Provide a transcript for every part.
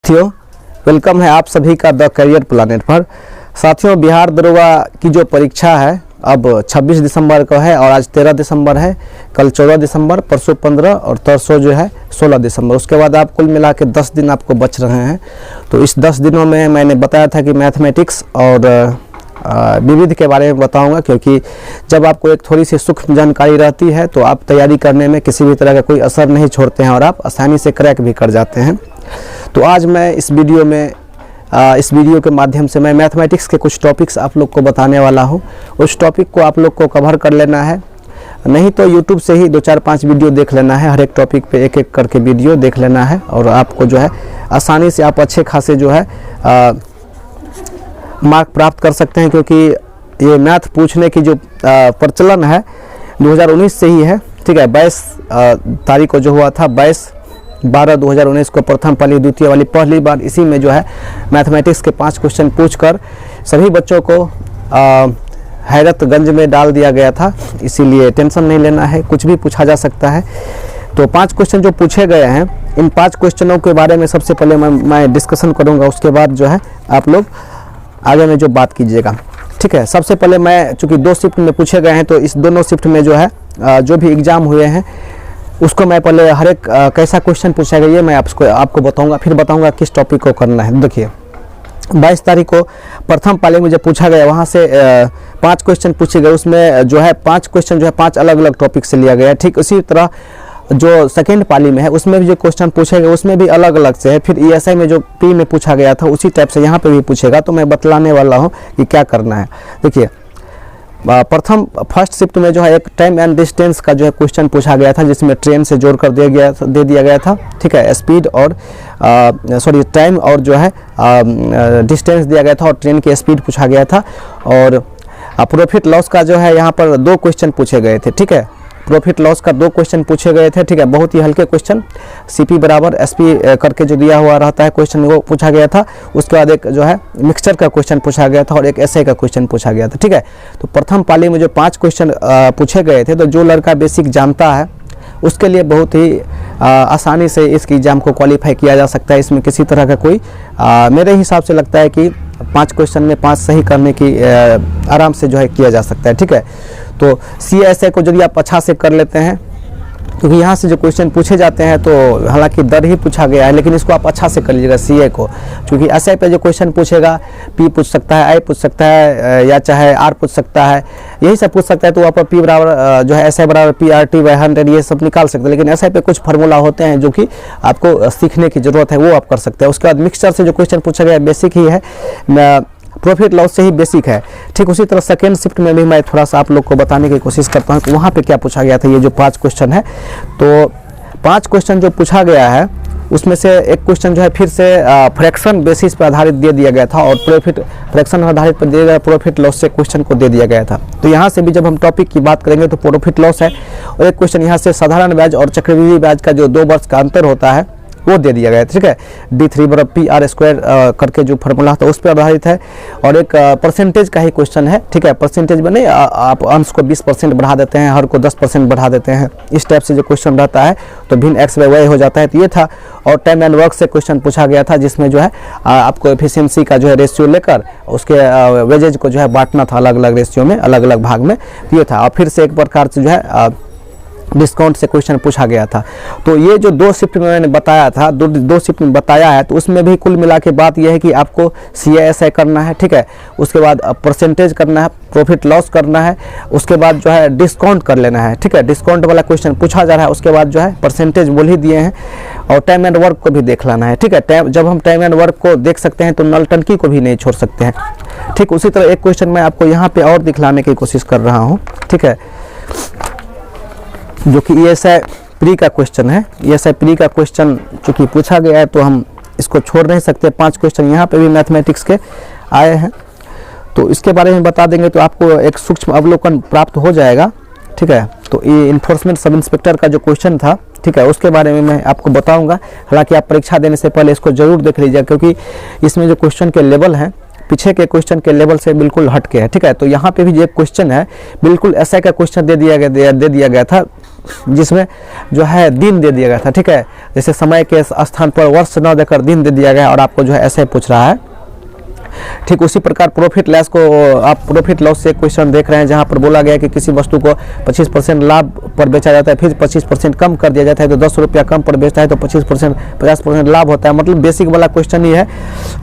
साथियों, वेलकम है आप सभी का द करियर प्लानेट पर। साथियों, बिहार दरोगा की जो परीक्षा है अब 26 दिसंबर को है और आज 13 दिसंबर है। कल 14 दिसंबर, परसों 15 और तरसों जो है 16 दिसंबर। उसके बाद आप कुल मिला के 10 दिन आपको बच रहे हैं। तो इस 10 दिनों में मैंने बताया था कि मैथमेटिक्स और विविध के बारे में बताऊंगा, क्योंकि जब आपको एक थोड़ी सी सूक्ष्म जानकारी रहती है तो आप तैयारी करने में किसी भी तरह का कोई असर नहीं छोड़ते हैं और आप आसानी से क्रैक भी कर जाते हैं। तो आज मैं इस वीडियो के माध्यम से मैं मैथमेटिक्स के कुछ टॉपिक्स आप लोग को बताने वाला हूं। उस टॉपिक को आप लोग को कवर कर लेना है, नहीं तो यूट्यूब से ही 2-4-5 वीडियो देख लेना है। हर एक टॉपिक पे एक एक करके वीडियो देख लेना है और आपको जो है आसानी से आप अच्छे खासे जो है मार्क प्राप्त कर सकते हैं, क्योंकि ये मैथ पूछने की जो प्रचलन है 2019 से ही है। ठीक है, 22 तारीख को जो हुआ था, 22/12/2019 को प्रथम पाली द्वितीय वाली पहली बार इसी में जो है मैथमेटिक्स के 5 क्वेश्चन पूछकर सभी बच्चों को हैरतगंज में डाल दिया गया था। इसीलिए टेंशन नहीं लेना है, कुछ भी पूछा जा सकता है। तो 5 क्वेश्चन जो पूछे गए हैं, इन 5 क्वेश्चनों के बारे में सबसे पहले मैं डिस्कशन करूँगा। उसके बाद जो है आप लोग आगे में जो बात कीजिएगा। ठीक है, सबसे पहले मैं चूँकि 2 शिफ्ट में पूछे गए हैं तो इस दोनों शिफ्ट में जो है जो भी एग्ज़ाम हुए हैं उसको मैं पहले हर एक कैसा क्वेश्चन पूछा गया ये मैं आपको बताऊंगा, फिर बताऊंगा किस टॉपिक को करना है। देखिए, 22 तारीख को प्रथम पाली में जो पूछा गया वहाँ से 5 क्वेश्चन पूछे गए। उसमें जो है 5 क्वेश्चन जो है 5 अलग अलग टॉपिक से लिया गया है। ठीक उसी तरह जो सेकेंड पाली में है उसमें भी जो क्वेश्चन पूछे गए उसमें भी अलग अलग से है। फिर ESI में जो पी में पूछा गया था उसी टाइप से यहाँ पे भी पूछेगा, तो मैं बतलाने वाला हूँ कि क्या करना है। देखिए, फर्स्ट शिफ्ट में जो है एक टाइम एंड डिस्टेंस का जो है क्वेश्चन पूछा गया था, जिसमें ट्रेन से जोड़कर दे दिया गया था। ठीक है, स्पीड और टाइम और जो है डिस्टेंस दिया गया था और ट्रेन की स्पीड पूछा गया था। और प्रॉफिट लॉस का जो है यहाँ पर 2 क्वेश्चन पूछे गए थे। ठीक है, प्रॉफिट लॉस का 2 क्वेश्चन पूछे गए थे। ठीक है, बहुत ही हल्के क्वेश्चन, CP बराबर SP करके जो दिया हुआ रहता है क्वेश्चन वो पूछा गया था। उसके बाद एक जो है मिक्सचर का क्वेश्चन पूछा गया था और एक SI का क्वेश्चन पूछा गया था। ठीक है, तो प्रथम पाली में जो 5 क्वेश्चन पूछे गए थे, तो जो लड़का बेसिक जानता है उसके लिए बहुत ही आसानी से इस एग्ज़ाम को क्वालिफाई किया जा सकता है। इसमें किसी तरह का कोई मेरे हिसाब से लगता है कि 5 क्वेश्चन में 5 सही करने की आराम से जो है किया जा सकता है। ठीक है, तो CSI को यदि आप अच्छा से कर लेते हैं, क्योंकि यहाँ से जो क्वेश्चन पूछे जाते हैं तो हालांकि दर ही पूछा गया है, लेकिन इसको आप अच्छा से कर लीजिएगा CA को, क्योंकि SI पे जो क्वेश्चन पूछेगा P पूछ सकता है, I पूछ सकता है या चाहे R पूछ सकता है, यही सब पूछ सकता है। तो आप P बराबर जो है SI बराबर PRT/100 ये सब निकाल सकते हैं। लेकिन SI पे कुछ फार्मूला होते हैं जो कि आपको सीखने की ज़रूरत है, वो आप कर सकते हैं। उसके बाद मिक्सचर से जो क्वेश्चन पूछा गया बेसिक ही है, प्रॉफिट लॉस से ही बेसिक है। ठीक उसी तरह सेकेंड शिफ्ट में भी मैं थोड़ा सा आप लोग को बताने की कोशिश करता हूँ कि वहाँ पे क्या पूछा गया था। ये जो 5 क्वेश्चन है, तो 5 क्वेश्चन जो पूछा गया है उसमें से एक क्वेश्चन जो है फिर से फ्रैक्शन बेसिस पर आधारित दे दिया गया था और प्रॉफिट फ्रैक्शन आधारित पर दिया गया प्रॉफिट लॉस से क्वेश्चन को दे दिया गया था। तो यहाँ से भी जब हम टॉपिक की बात करेंगे तो प्रॉफिट लॉस है और एक क्वेश्चन यहाँ से साधारण ब्याज और चक्रवृद्धि ब्याज का जो 2 वर्ष का अंतर होता है वो दे दिया गया है। ठीक है, D3/PR² करके जो फार्मूला था उस पर आधारित है और एक परसेंटेज का ही क्वेश्चन है। ठीक है, परसेंटेज में नहीं, आप अंश को 20% बढ़ा देते हैं, हर को 10% बढ़ा देते हैं, इस टाइप से जो क्वेश्चन रहता है तो भिन्न x/y हो जाता है। तो ये था। और टाइम एंड वर्क से क्वेश्चन पूछा गया था, जिसमें जो है आपको एफिशिएंसी का जो है रेशियो लेकर उसके वेजेज को जो है बांटना था अलग अलग रेशियो में, अलग अलग भाग में। ये था। और फिर से एक प्रकार से जो है डिस्काउंट से क्वेश्चन पूछा गया था। तो ये जो 2 शिफ्ट में मैंने बताया था, 2 शिफ्ट में बताया है, तो उसमें भी कुल मिला के बात यह है कि आपको CSI करना है। ठीक है, उसके बाद परसेंटेज करना है, प्रॉफिट लॉस करना है, उसके बाद जो है डिस्काउंट कर लेना है। ठीक है, डिस्काउंट वाला क्वेश्चन पूछा जा रहा है, उसके बाद जो है परसेंटेज बोल ही दिए हैं और टाइम एंड वर्क को भी देख लेना है। ठीक है, जब हम टाइम एंड वर्क को देख सकते हैं तो नल टंकी को भी नहीं छोड़ सकते हैं। ठीक उसी तरह एक क्वेश्चन मैं आपको यहाँ पे और दिखलाने की कोशिश कर रहा हूँ। ठीक है, जो कि ESI प्री का क्वेश्चन है। ESI प्री का क्वेश्चन चूँकि पूछा गया है तो हम इसको छोड़ नहीं सकते। 5 क्वेश्चन यहाँ पे भी मैथमेटिक्स के आए हैं, तो इसके बारे में बता देंगे तो आपको एक सूक्ष्म अवलोकन प्राप्त हो जाएगा। ठीक है, तो ये इन्फोर्समेंट सब इंस्पेक्टर का जो क्वेश्चन था, ठीक है, उसके बारे में मैं आपको बताऊंगा। हालांकि आप परीक्षा देने से पहले इसको जरूर देख लीजिएगा, क्योंकि इसमें जो क्वेश्चन के लेवल हैं पीछे के क्वेश्चन के लेवल से बिल्कुल हट के है, ठीक है। तो यहाँ पे भी एक क्वेश्चन है, बिल्कुल ऐसा का क्वेश्चन दे दिया गया था जिसमें जो है दिन दे दिया गया था, ठीक है। जैसे समय के स्थान पर वर्ष न देकर दिन दे दिया गया और आपको जो है ऐसे पूछ रहा है, ठीक। उसी प्रकार प्रॉफिट लॉस को आप प्रॉफिट लॉस से क्वेश्चन देख रहे हैं जहां पर बोला गया कि किसी वस्तु को 25% लाभ पर बेचा जाता है, फिर 25% कम कर दिया जाता है, तो 10 रुपया कम पर बेचता है तो 50% लाभ होता है। मतलब बेसिक वाला क्वेश्चन ही है।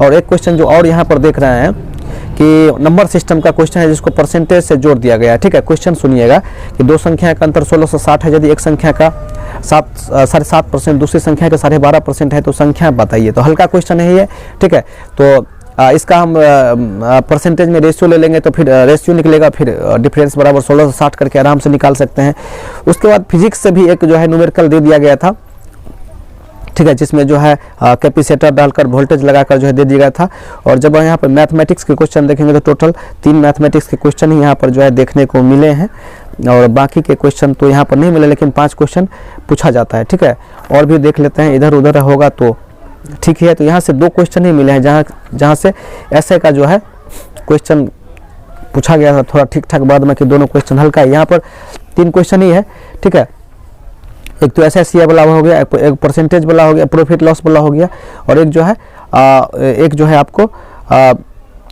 और एक क्वेश्चन जो और यहाँ पर देख रहे हैं कि नंबर सिस्टम का क्वेश्चन है जिसको परसेंटेज से जोड़ दिया गया है, ठीक है। क्वेश्चन सुनिएगा कि दो संख्या का अंतर 1660 है, यदि एक संख्या का 7.5%, दूसरी संख्या का 12.5% है तो संख्या बताइए। तो हल्का क्वेश्चन है, ठीक है। तो इसका हम परसेंटेज में रेशियो ले लेंगे तो फिर रेशियो निकलेगा, फिर डिफरेंस बराबर 1660 करके आराम से निकाल सकते हैं। उसके बाद फिजिक्स से भी एक जो है न्यूमेरिकल दे दिया गया था, ठीक है, जिसमें जो है कैपेसिटर डालकर वोल्टेज लगाकर जो है दे दिया गया था। और जब यहाँ पर मैथमेटिक्स के क्वेश्चन देखेंगे तो टोटल 3 मैथमेटिक्स के क्वेश्चन ही यहाँ पर जो है देखने को मिले हैं और बाकी के क्वेश्चन तो यहाँ पर नहीं मिले, लेकिन 5 क्वेश्चन पूछा जाता है, ठीक है। और भी देख लेते हैं, इधर उधर होगा तो ठीक है। तो यहाँ से 2 क्वेश्चन ही मिले हैं जहाँ से ऐसे का जो है क्वेश्चन पूछा गया था थोड़ा ठीक ठाक, बाद में कि दोनों क्वेश्चन हल्का है। यहाँ पर 3 क्वेश्चन ही है, ठीक है। एक तो SSCI वाला हो गया, एक परसेंटेज वाला हो गया, प्रॉफिट लॉस वाला हो गया, और एक जो है आपको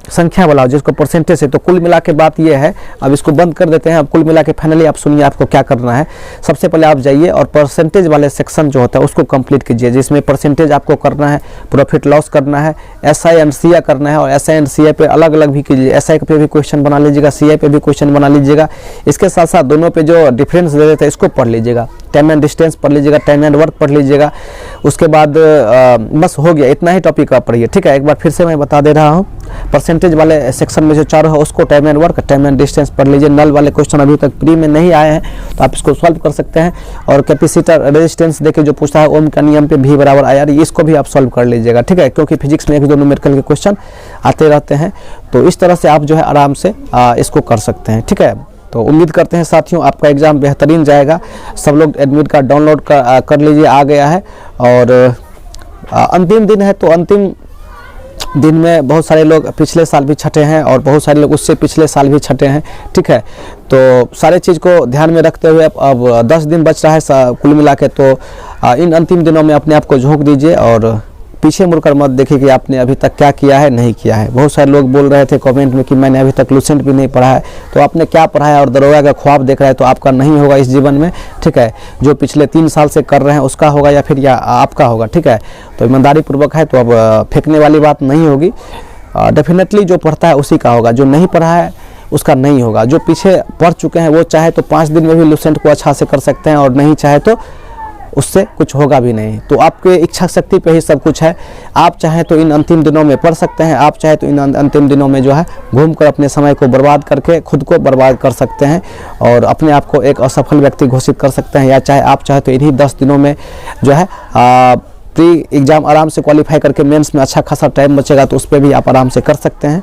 संख्या वाला जिसको परसेंटेज है। तो कुल मिला के बात ये है, अब इसको बंद कर देते हैं। अब कुल मिला के फाइनली आप सुनिए आपको क्या करना है। सबसे पहले आप जाइए और परसेंटेज वाले सेक्शन जो होता है उसको कंप्लीट कीजिए, जिसमें परसेंटेज आपको करना है, प्रॉफिट लॉस करना है, SI एंड CI करना है, और SI एंड CI पे अलग अलग भी कीजिए। SI पे भी क्वेश्चन बना लीजिएगा, CI पे भी क्वेश्चन बना लीजिएगा। इसके साथ साथ दोनों पे जो डिफरेंस दे देते हैं इसको पढ़ लीजिएगा, टाइम एंड डिस्टेंस पढ़ लीजिएगा, टाइम एंड वर्क पढ़ लीजिएगा। उसके बाद बस हो गया, इतना ही टॉपिक आप पढ़िए, ठीक है। एक बार फिर से मैं बता दे रहा हूँ, परसेंटेज वाले सेक्शन में जो 4 है उसको time and work, time and distance पढ़ लीजिए। नल वाले क्वेश्चन अभी तक प्री में नहीं आए हैं तो आप इसको सॉल्व कर सकते हैं। और कैपेसिटर रेजिस्टेंस देखिए जो पूछता है ओम का नियम पे V बराबर IR, इसको भी आप सॉल्व कर लीजिएगा, ठीक है, क्योंकि फिजिक्स में 1-2 न्यूमेरिकल के क्वेश्चन आते रहते हैं। तो इस तरह से आप जो है आराम से इसको कर सकते हैं, ठीक है। तो उम्मीद करते हैं साथियों आपका एग्ज़ाम बेहतरीन जाएगा। सब लोग एडमिट कार्ड डाउनलोड कर लीजिए, आ गया है। और अंतिम दिन है तो अंतिम दिन में बहुत सारे लोग पिछले साल भी छटे हैं और बहुत सारे लोग उससे पिछले साल भी छटे हैं, ठीक है। तो सारे चीज़ को ध्यान में रखते हुए अब 10 दिन बच रहा है कुल मिला के, तो इन अंतिम दिनों में अपने आप को झोंक दीजिए और पीछे मुड़कर मत देखिए कि आपने अभी तक क्या किया है नहीं किया है। बहुत सारे लोग बोल रहे थे कमेंट में कि मैंने अभी तक लूसेंट भी नहीं पढ़ा है, तो आपने क्या पढ़ा है और दरोगा का ख्वाब देख रहा है तो आपका नहीं होगा इस जीवन में, ठीक है। जो पिछले 3 साल से कर रहे हैं उसका होगा या फिर आपका होगा, ठीक है। तो ईमानदारी पूर्वक है तो अब फेंकने वाली बात नहीं होगी। डेफिनेटली जो पढ़ता है उसी का होगा, जो नहीं पढ़ा है उसका नहीं होगा। जो पीछे पढ़ चुके हैं वो चाहे तो 5 दिन में भी लूसेंट को अच्छा से कर सकते हैं, और नहीं चाहे तो उससे कुछ होगा भी नहीं। तो आपके इच्छा शक्ति पे ही सब कुछ है। आप चाहें तो इन अंतिम दिनों में पढ़ सकते हैं, आप चाहे तो इन अंतिम दिनों में जो है घूमकर अपने समय को बर्बाद करके खुद को बर्बाद कर सकते हैं और अपने आप को एक असफल व्यक्ति घोषित कर सकते हैं। या चाहे आप चाहे तो इन्हीं 10 दिनों में जो है प्री एग्ज़ाम आराम से क्वालिफाई करके मेंस में अच्छा खासा टाइम बचेगा तो उस पर भी आप आराम से कर सकते हैं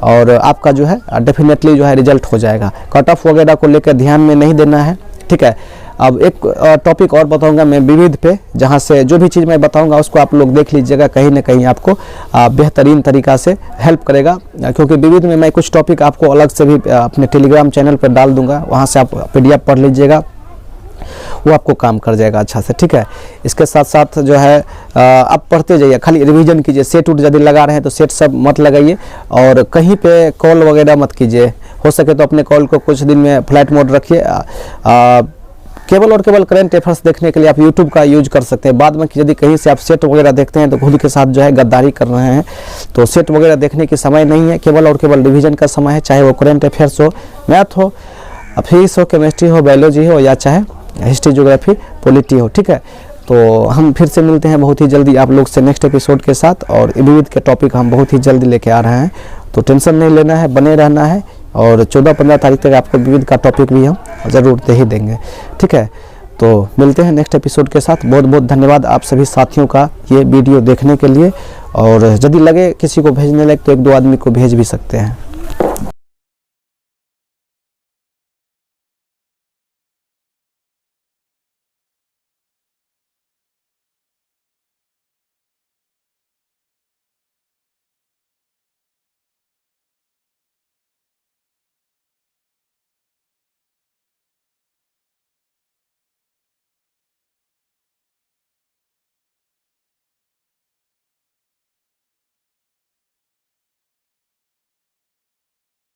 और आपका जो है डेफिनेटली जो है रिजल्ट हो जाएगा। कट ऑफ वगैरह को लेकर ध्यान में नहीं देना है, ठीक है। अब एक टॉपिक और बताऊंगा मैं विविध पे, जहां से जो भी चीज़ मैं बताऊंगा उसको आप लोग देख लीजिएगा, कहीं ना कहीं आपको बेहतरीन तरीका से हेल्प करेगा। क्योंकि विविध में मैं कुछ टॉपिक आपको अलग से भी अपने टेलीग्राम चैनल पर डाल दूंगा, वहां से आप PDF पढ़ लीजिएगा, वो आपको काम कर जाएगा अच्छा से, ठीक है। इसके साथ साथ जो है आप पढ़ते जाइए, खाली रिवीजन कीजिए। सेट उट यदि लगा रहे हैं तो सेट सब मत लगाइए और कहीं पे कॉल वगैरह मत कीजिए। हो सके तो अपने कॉल को कुछ दिन में फ्लाइट मोड रखिए। केवल और केवल करंट अफेयर्स देखने के लिए आप YouTube का यूज कर सकते हैं। बाद में यदि कहीं से आप सेट वगैरह देखते हैं तो खुद के साथ जो है गद्दारी कर रहे हैं। तो सेट वगैरह देखने की समय नहीं है, केवल और केवल रिवीजन का समय है, चाहे वो करंट अफेयर्स हो, मैथ हो, फिजिक्स हो, केमिस्ट्री हो, बायोलॉजी हो, या चाहे हिस्ट्री, ज्योग्राफी, पॉलिटी हो, ठीक है। तो हम फिर से मिलते हैं बहुत ही जल्दी आप लोग से नेक्स्ट एपिसोड के साथ, और विविध के टॉपिक हम बहुत ही जल्दी लेके आ रहे हैं। तो टेंशन नहीं लेना है, बने रहना है, और 14-15 तारीख तक आपको विविध का टॉपिक भी हम ज़रूर दे ही देंगे, ठीक है। तो मिलते हैं नेक्स्ट एपिसोड के साथ। बहुत बहुत धन्यवाद आप सभी साथियों का ये वीडियो देखने के लिए, और यदि लगे किसी को भेजने लगे तो 1-2 आदमी को भेज भी सकते हैं।